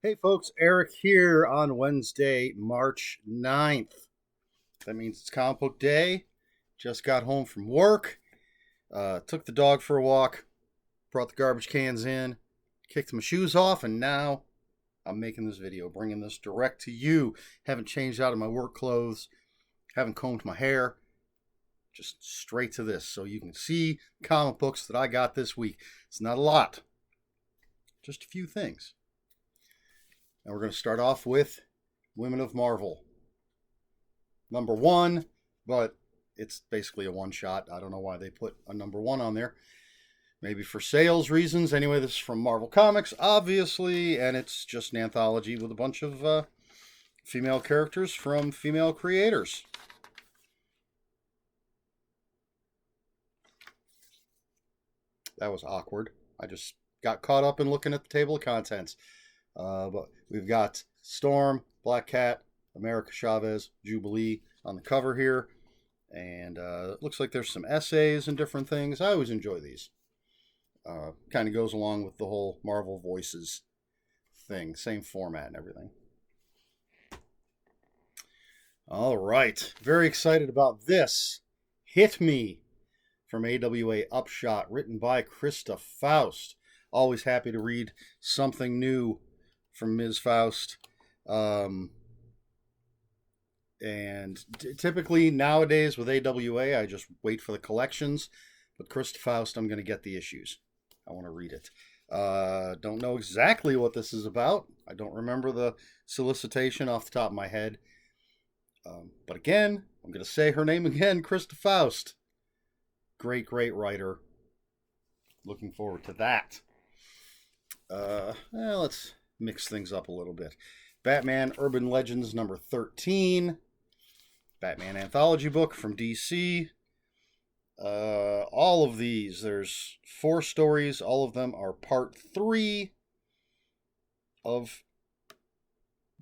Hey folks, Eric here on Wednesday, March 9th. That means it's comic book day. Just got home from work, took the dog for a walk, brought the garbage cans in, kicked my shoes off, and now I'm making this video, bringing this direct to you. Haven't changed out of my work clothes, haven't combed my hair, just straight to this so you can see comic books that I got this week. It's not a lot, just a few things. And we're going to start off with Women of Marvel. Number one, but it's basically a one-shot. I don't know why they put a number one on there. Maybe for sales reasons. Anyway, this is from Marvel Comics, obviously, and it's just an anthology with a bunch of female characters from female creators. That was awkward. I just got caught up in looking at the table of contents. But we've got Storm, Black Cat, America Chavez, Jubilee on the cover here. And it looks like there's some essays and different things. I always enjoy these. Kind of goes along with the whole Marvel Voices thing. Same format and everything. All right. Very excited about this. Hit Me from AWA Upshot, written by Krista Faust. Always happy to read something new from Ms. Faust. And typically nowadays with AWA, I just wait for the collections. But Krista Faust, I'm going to get the issues. I want to read it. Don't know exactly what this is about. I don't remember the solicitation off the top of my head. But again, I'm going to say her name again, Krista Faust. Great, great writer. Looking forward to that. Let's mix things up a little bit. Batman Urban Legends number 13. Batman Anthology book from DC. All of these, there's 4 stories. All of them are part 3 of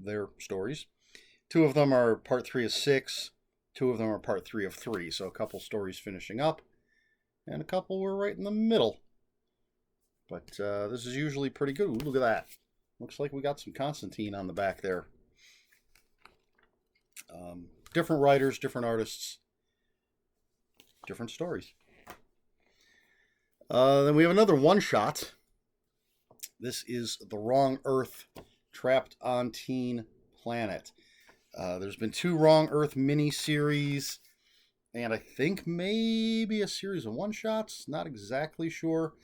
their stories. 2 of them are part 3 of 6. 2 of them are part 3 of 3. So a couple stories finishing up. And a couple were right in the middle. But this is usually pretty good. Ooh, look at that. Looks like we got some Constantine on the back there. Different writers, different artists, different stories. Then we have another one-shot. This is The Wrong Earth, Trapped on Teen Planet. There's been 2 Wrong Earth mini-series, and I think maybe a series of one-shots. Not exactly sure.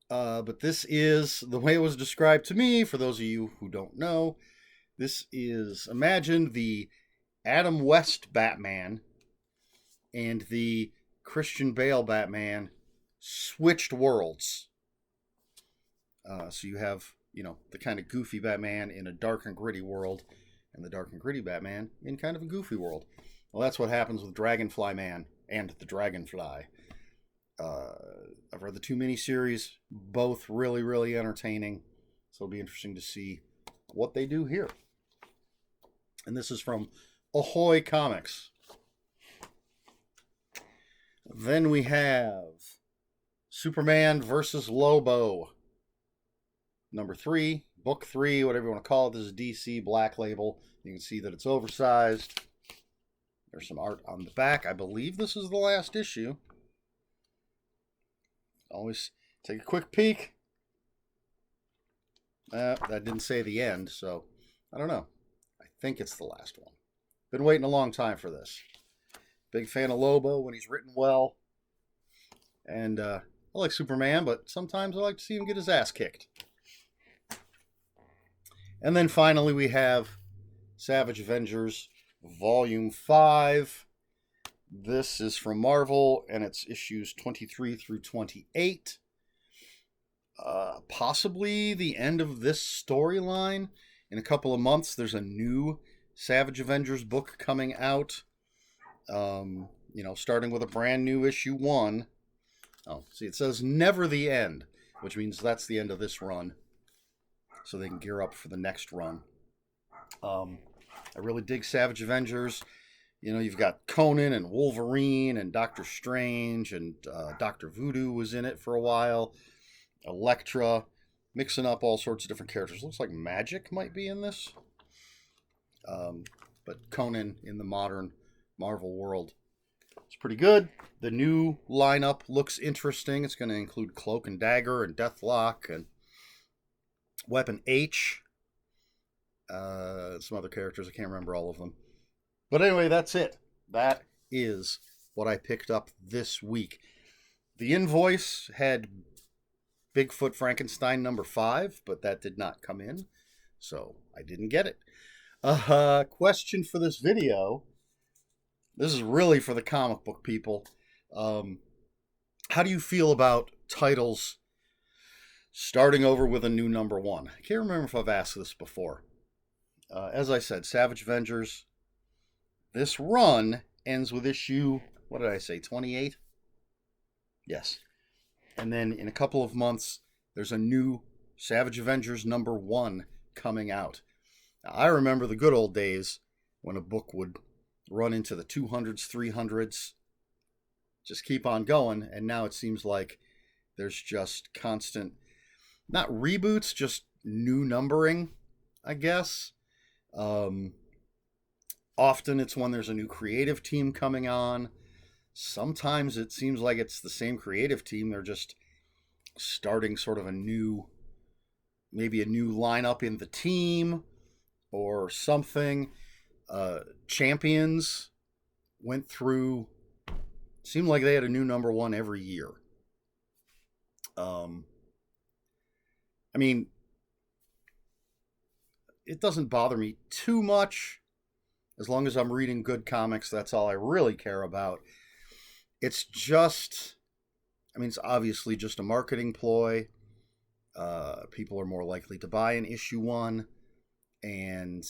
But this is, the way it was described to me, for those of you who don't know, this is, imagine the Adam West Batman and the Christian Bale Batman switched worlds. So you have, the kind of goofy Batman in a dark and gritty world, and the dark and gritty Batman in kind of a goofy world. Well, that's what happens with Dragonfly Man and the Dragonfly. I've read the 2 miniseries, both really, really entertaining. So it'll be interesting to see what they do here. And this is from Ahoy Comics. Then we have Superman versus Lobo. Number 3, book 3, whatever you want to call it. This is DC Black Label. You can see that it's oversized. There's some art on the back. I believe this is the last issue. Always take a quick peek. That didn't say the end, so I don't know. I think it's the last one. Been waiting a long time for this. Big fan of Lobo when he's written well. And I like Superman, but sometimes I like to see him get his ass kicked. And then finally we have Savage Avengers Volume 5. This is from Marvel, and it's issues 23 through 28. Possibly the end of this storyline. In a couple of months, there's a new Savage Avengers book coming out. Starting with a brand new issue 1. Oh, see, it says never the end, which means that's the end of this run. So they can gear up for the next run. I really dig Savage Avengers. You've got Conan and Wolverine and Doctor Strange, and Dr. Voodoo was in it for a while. Elektra. mixing up all sorts of different characters. Looks like Magic might be in this. But Conan in the modern Marvel world. It's pretty good. The new lineup looks interesting. It's going to include Cloak and Dagger and Deathlock and Weapon H. Some other characters. I can't remember all of them. But anyway, that's it. That is what I picked up this week. The invoice had Bigfoot Frankenstein number 5, but that did not come in, so I didn't get it. Question for this video. This is really for the comic book people. How do you feel about titles starting over with a new number 1? I can't remember if I've asked this before. As I said, Savage Avengers. This run ends with issue, what did I say, 28? Yes. And then in a couple of months, there's a new Savage Avengers number 1 coming out. Now, I remember the good old days when a book would run into the 200s, 300s, just keep on going, and now it seems like there's just constant, not reboots, just new numbering, I guess. Often it's when there's a new creative team coming on. Sometimes it seems like it's the same creative team. They're just starting sort of maybe a new lineup in the team or something. Champions went through, seemed like they had a new number 1 every year. I mean, it doesn't bother me too much. As long as I'm reading good comics, that's all I really care about. It's just, I mean, it's obviously just a marketing ploy. People are more likely to buy an issue 1. And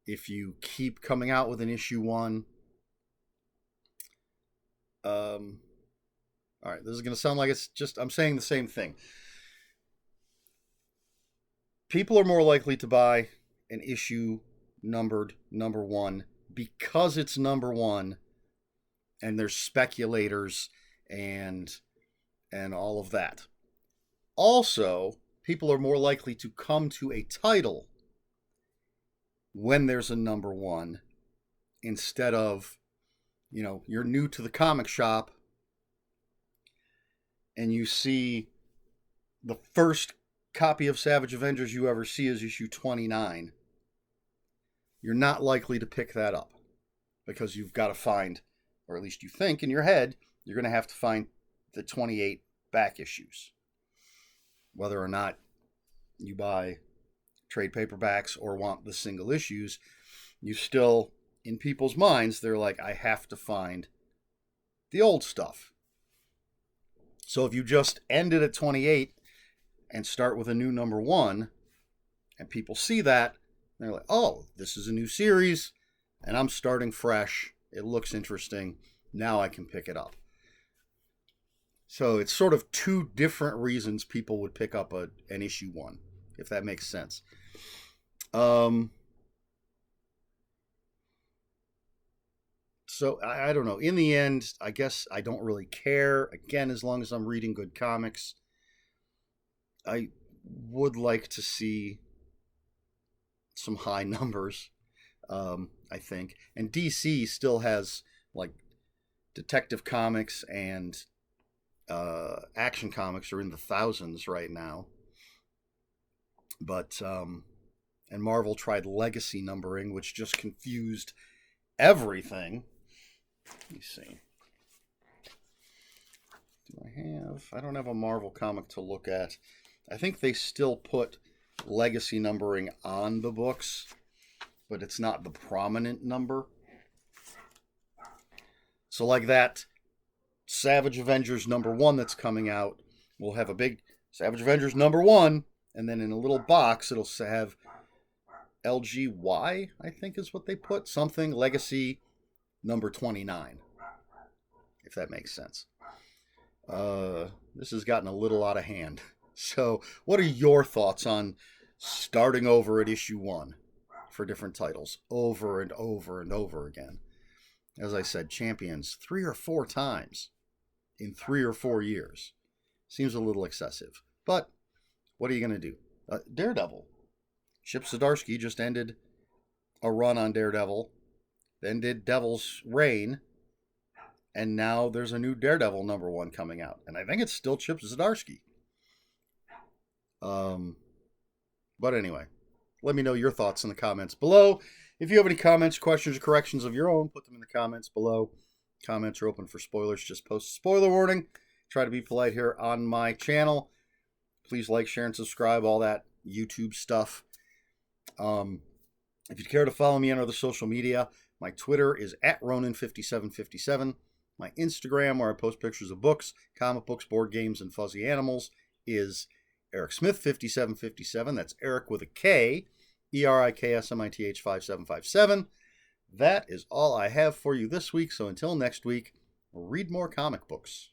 if you keep coming out with an issue 1, all right, this is going to sound like it's just, I'm saying the same thing. People are more likely to buy an issue numbered number 1 because it's number 1 and there's speculators and all of that. Also, people are more likely to come to a title when there's a number 1 instead of, you're new to the comic shop and you see the first copy of Savage Avengers you ever see is issue 29. You're not likely to pick that up because you've got to find, or at least you think in your head, you're going to have to find the 28 back issues. Whether or not you buy trade paperbacks or want the single issues, you still, in people's minds, they're like, I have to find the old stuff. So if you just end it at 28 and start with a new number 1, and people see that, they're like, oh, this is a new series, and I'm starting fresh. It looks interesting. Now I can pick it up. So it's sort of 2 different reasons people would pick up an issue 1, if that makes sense. So I don't know. In the end, I guess I don't really care. Again, as long as I'm reading good comics, I would like to see some high numbers, I think. And DC still has, like, Detective Comics and Action Comics are in the thousands right now. But, and Marvel tried legacy numbering, which just confused everything. Let me see. I don't have a Marvel comic to look at. I think they still put legacy numbering on the books, but it's not the prominent number. So like that Savage Avengers number 1 that's coming out will have a big Savage Avengers number 1, and then in a little box it'll have LGY, I think is what they put, something legacy number 29, if that makes sense. This has gotten a little out of hand. So what are your thoughts on starting over at issue 1 for different titles over and over and over again? As I said, Champions 3 or 4 times in 3 or 4 years. Seems a little excessive, but What are you going to do? Daredevil. Chip Zdarsky just ended a run on Daredevil, then did Devil's Reign, and now there's a new Daredevil #1 coming out. And I think it's still Chip Zdarsky. But anyway, let me know your thoughts in the comments below. If you have any comments, questions, or corrections of your own, put them in the comments below. Comments are open for spoilers. Just post a spoiler warning. Try to be polite here on my channel. Please like, share, and subscribe, all that YouTube stuff. If you'd care to follow me on other social media, my Twitter is @Ronin5757. My Instagram, where I post pictures of books, comic books, board games, and fuzzy animals, is ErikSmith5757. That's Eric with a K, ERIKSMITH 5757. That is all I have for you this week. So until next week, read more comic books.